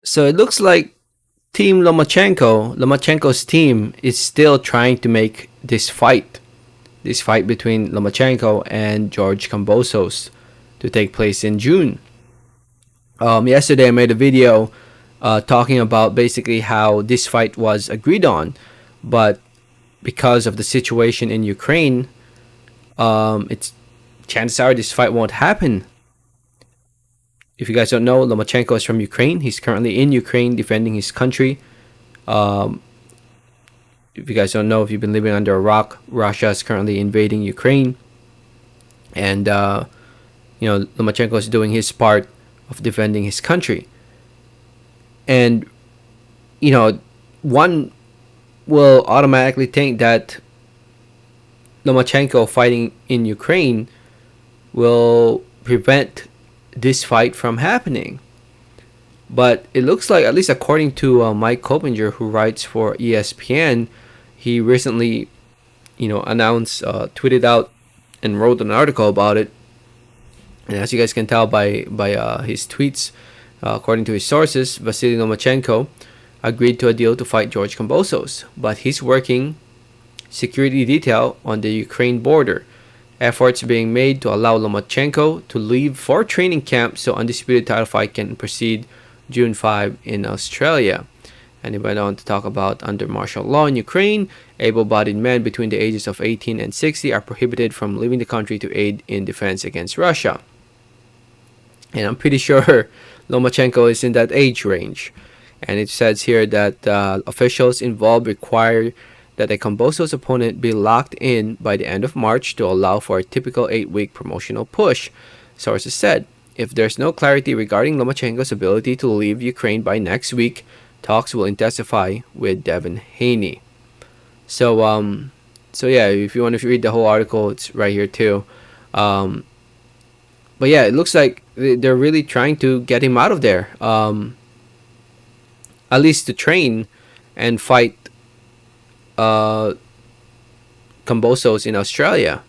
So it looks like Team Lomachenko's team is still trying to make this fight between Lomachenko and George Kambosos to take place in June. Yesterday I made a video talking about basically how this fight was agreed on, but because of the situation in Ukraine, it's chances are this fight won't happen. If you guys don't know, Lomachenko is from Ukraine. He's currently in Ukraine defending his country. Um, if you guys don't know, if you've been living under a rock, Russia is currently invading Ukraine, and Lomachenko is doing his part of defending his country. And one will automatically think that Lomachenko fighting in Ukraine will prevent this fight from happening. But it looks like, at least according to Mike Coppinger, who writes for ESPN, he recently, announced, tweeted out, and wrote an article about it. And as you guys can tell by his tweets, according to his sources, Vasyl Lomachenko agreed to a deal to fight George Kambosos, but he's working security detail on the Ukraine border. Efforts being made to allow Lomachenko to leave for training camp so undisputed title fight can proceed June 5 in Australia. And he went on to talk about, under martial law in Ukraine, able-bodied men between the ages of 18 and 60 are prohibited from leaving the country to aid in defense against Russia. And I'm pretty sure Lomachenko is in that age range. And it says here that officials involved require that a Kambosos opponent be locked in by the end of March to allow for a typical 8-week promotional push. Sources said, if there's no clarity regarding Lomachenko's ability to leave Ukraine by next week, talks will intensify with Devin Haney. So yeah, if you want to read the whole article, it's right here too. But yeah, it looks like they're really trying to get him out of there, at least to train and fight Kambosos in Australia.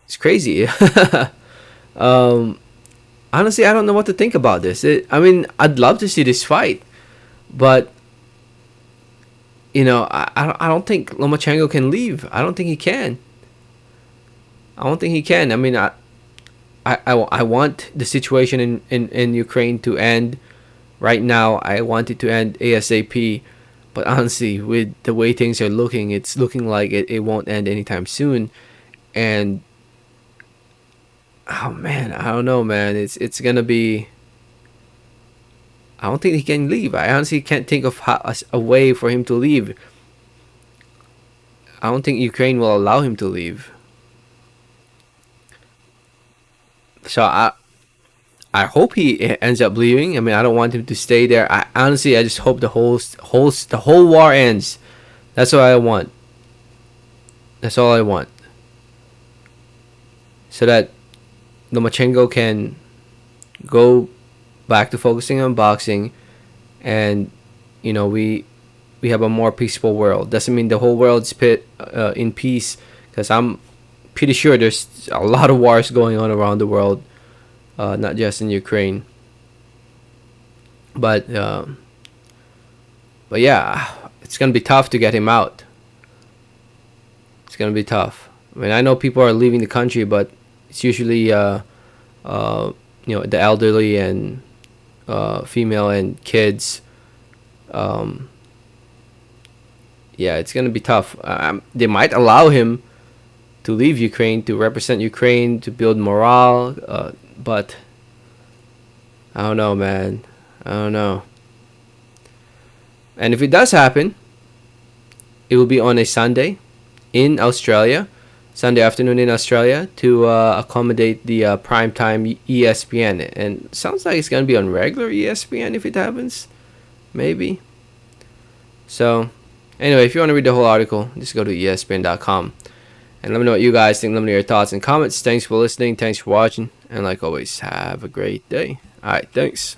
It's crazy. Honestly, I don't know what to think about this. I'd love to see this fight, but I don't think Lomachenko can leave. I don't think he can. I want the situation in Ukraine to end right now. I want it to end ASAP. But honestly, with the way things are looking, it's looking like it won't end anytime soon. And oh man, I don't know, man. It's gonna be. I don't think he can leave. I honestly can't think of a way for him to leave. I don't think Ukraine will allow him to leave. So I hope he ends up leaving. I don't want him to stay there. I just hope the whole war ends. That's what I want. That's all I want. So that Lomachenko can go back to focusing on boxing, and we have a more peaceful world. Doesn't mean the whole world's in peace, because I'm pretty sure there's a lot of wars going on around the world. Not just in Ukraine, but yeah, it's gonna be tough to get him out. It's gonna be tough. I know people are leaving the country, but it's usually the elderly and female and kids. Yeah, it's gonna be tough. They might allow him to leave Ukraine to represent Ukraine, to build morale. But I don't know, man. I don't know. And if it does happen, it will be on a Sunday in Australia, Sunday afternoon in Australia, to accommodate the primetime ESPN. And it sounds like it's going to be on regular ESPN if it happens. Maybe. So, anyway, if you want to read the whole article, just go to ESPN.com. And let me know what you guys think. Let me know your thoughts and comments. Thanks for listening. Thanks for watching. And like always, have a great day. All right, thanks.